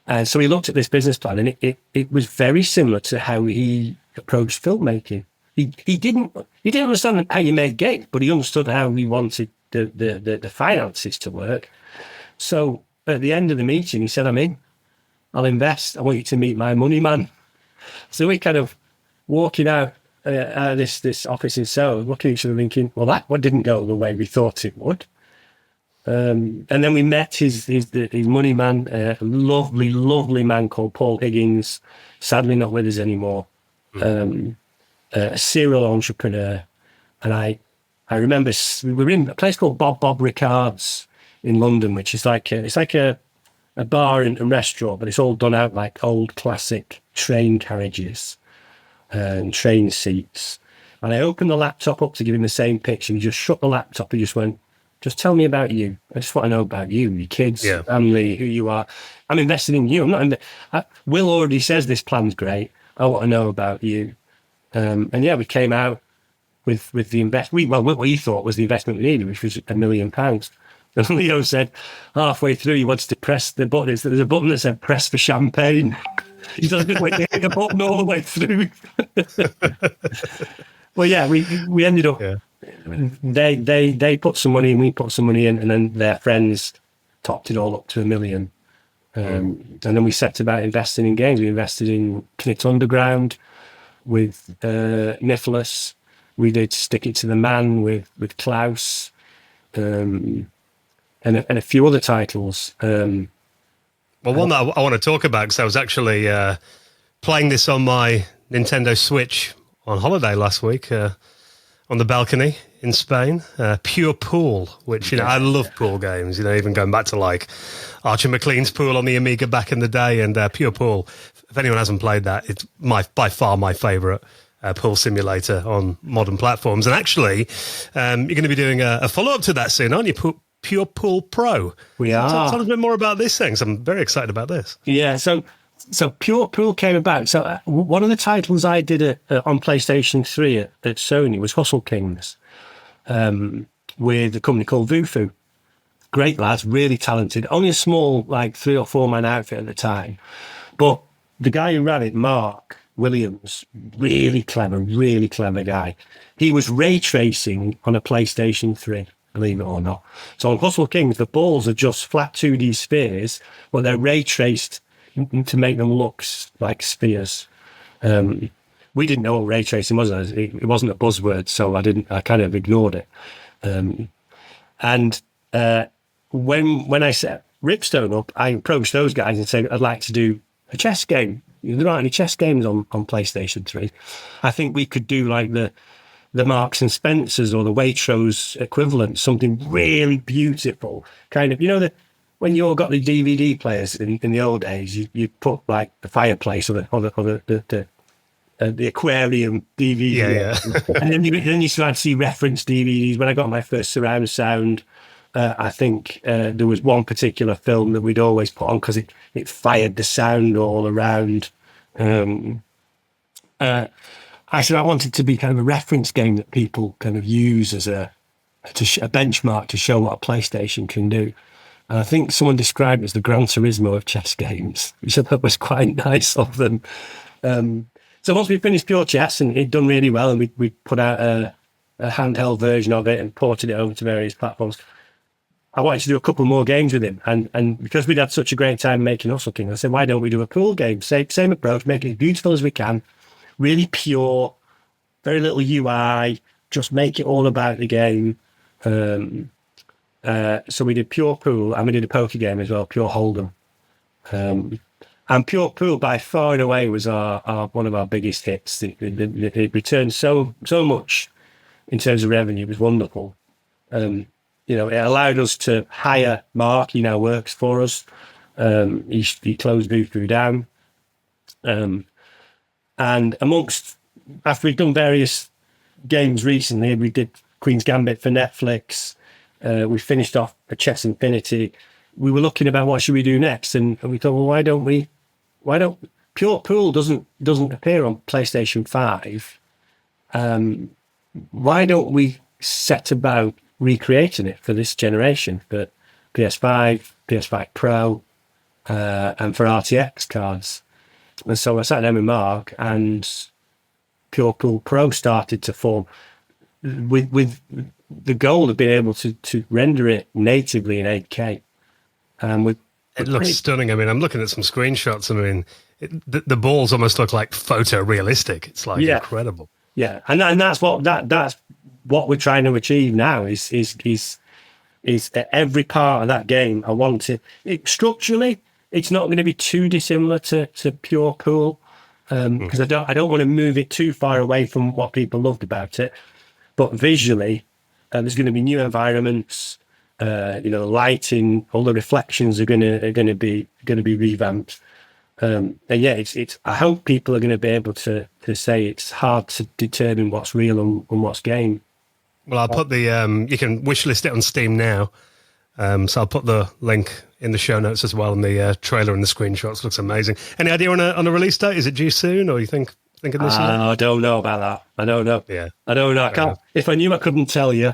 And so he looked at this business plan, and it was very similar to how he approached filmmaking. He didn't understand how you made games, but he understood how he wanted the finances to work. So at the end of the meeting, he said, "I'm in. I'll invest. I want you to meet my money man." So we kind of walking out of this office in Soho, looking at each other thinking, well, that one didn't go the way we thought it would. And then we met his money man, a lovely man called Paul Higgins, sadly not with us anymore, a serial entrepreneur. And I remember we were in a place called Bob Ricard's in London, which is like a bar and restaurant, but it's all done out like old classic train carriages and train seats. And I opened the laptop up to give him the same pitch, and he just shut the laptop and just went, "Just tell me about you. I just want to know about you, your kids, family, who you are. I'm invested in you. I'm not Will already says this plan's great. I want to know about you." And we came out with the investment. What we thought was the investment we needed, which was £1 million. And Leo said halfway through he wanted to press the button. There's a button that said "press for champagne." He doesn't wait to hit the button all the way through. Well, yeah, we ended up. Yeah. They put some money in, we put some money in, and then their friends topped it all up to £1 million. And then we set about investing in games. We invested in Knit Underground with Nicholas. We did Stick It to the Man with Klaus, and a few other titles. Well, one that I want to talk about, because I was actually playing this on my Nintendo Switch on holiday last week on the balcony in Spain. Pure Pool, which, I love pool games, even going back to like Archer McLean's Pool on the Amiga back in the day, and Pure Pool. If anyone hasn't played that, it's by far my favourite pool simulator on modern platforms. And actually, you're going to be doing a follow-up to that soon, aren't you? Pure Pool Pro. We are. Tell us a bit more about this thing. I'm very excited about this. Yeah, so Pure Pool came about. So one of the titles I did on PlayStation 3 at Sony was Hustle Kings, with a company called Vufu. Great lads, really talented. Only a small, like 3 or 4 man outfit at the time. But the guy who ran it, Mark Williams, really clever guy. He was ray tracing on a PlayStation 3, believe it or not. So on Hustle Kings, the balls are just flat 2D spheres, but they're ray traced to make them look like spheres. We didn't know what ray tracing was. It wasn't a buzzword, so I kind of ignored it. When I set Ripstone up, I approached those guys and said, I'd like to do a chess game. There aren't any chess games on PlayStation 3. I think we could do like the Marks and Spencers or the Waitrose equivalent, something really beautiful. Kind of, when you all got the DVD players in the old days, you put like the fireplace or the aquarium DVD. Yeah. And then you started to see reference DVDs. When I got my first surround sound, I think there was one particular film that we'd always put on because it fired the sound all around. I said I wanted to be kind of a reference game that people kind of use as a benchmark to show what a PlayStation can do. And I think someone described it as the Gran Turismo of chess games, which I thought was quite nice of them. So once we finished Pure Chess and it'd done really well, and we put out a handheld version of it and ported it over to various platforms, I wanted to do a couple more games with him. And because we'd had such a great time making Hustle King, I said, why don't we do a pool game? Same approach, make it as beautiful as we can, really pure, very little UI, just make it all about the game. So we did Pure Pool, and we did a poker game as well, Pure Hold'em. And Pure Pool by far and away was our one of our biggest hits. It returned so much in terms of revenue. It was wonderful. It allowed us to hire Mark. He now works for us. He closed Vufu down. And after we've done various games recently, we did Queen's Gambit for Netflix. We finished off a Chess Infinity. We were looking about what should we do next, and we thought, well, why don't Pure Pool doesn't appear on PlayStation 5? Why don't we set about recreating it for this generation, for PS5, PS5 Pro, and for RTX cards? And so I sat down with Mark, and Pure Pool Pro started to form with the goal of being able to render it natively in 8K. It looks stunning. I mean, I'm looking at some screenshots. I mean, the balls almost look like photorealistic. It's like incredible. Yeah, and that's what we're trying to achieve now. Is that every part of that game I want structurally, it's not going to be too dissimilar to Pure Pool, because I don't want to move it too far away from what people loved about it. But visually, there's going to be new environments. The lighting, all the reflections are going to be revamped. It's. I hope people are going to be able to say it's hard to determine what's real and what's game. Well, I'll put the you can wishlist it on Steam now. So I'll put the link in the show notes as well, and the trailer and the screenshots looks amazing. Any idea on a release date? Is it due soon, or you thinking this year? I don't know about that. I don't know. Yeah, I don't know. I can't. If I knew, I couldn't tell you.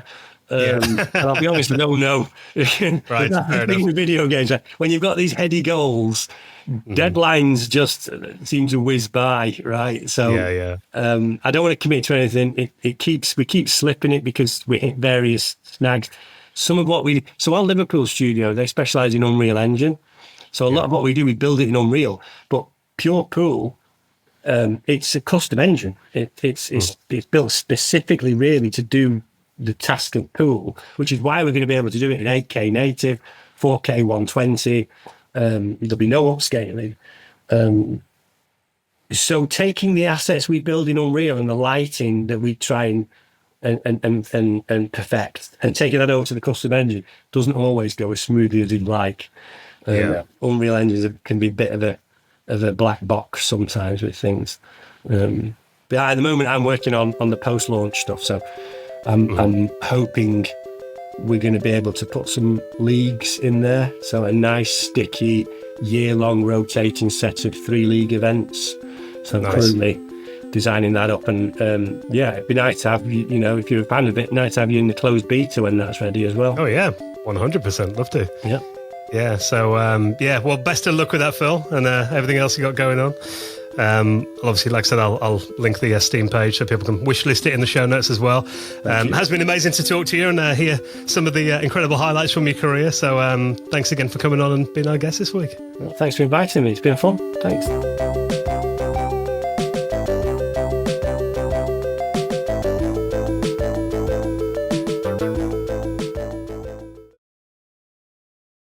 And I'll be honest, I don't know. Right, fair enough. With video games, when you've got these heady goals, deadlines just seem to whiz by, right? So I don't want to commit to anything. We keep slipping it because we hit various snags. So our Liverpool studio, they specialise in Unreal Engine. So a lot of what we do, we build it in Unreal. But Pure Pool, it's a custom engine. It's built specifically really to do the task of pool, which is why we're going to be able to do it in 8K native, 4K 120. There'll be no upscaling. So taking the assets we build in Unreal and the lighting that we try and perfect, and taking that over to the custom engine doesn't always go as smoothly as you'd like. Unreal engines can be a bit of a black box sometimes with things. But at the moment, I'm working on the post-launch stuff, so I'm hoping we're going to be able to put some leagues in there. So a nice, sticky, year-long rotating set of 3 league events. So I'm currently designing that up, and it'd be nice to have you know, if you're a fan of it, nice to have you in the closed beta when that's ready as well. Oh yeah, 100%, love to. Yeah. So well, best of luck with that, Phil, and everything else you got going on. Obviously, like I said, I'll link the Steam page so people can wishlist it in the show notes as well. It has been amazing to talk to you and hear some of the incredible highlights from your career. So thanks again for coming on and being our guest this week. Well, thanks for inviting me. It's been fun. Thanks.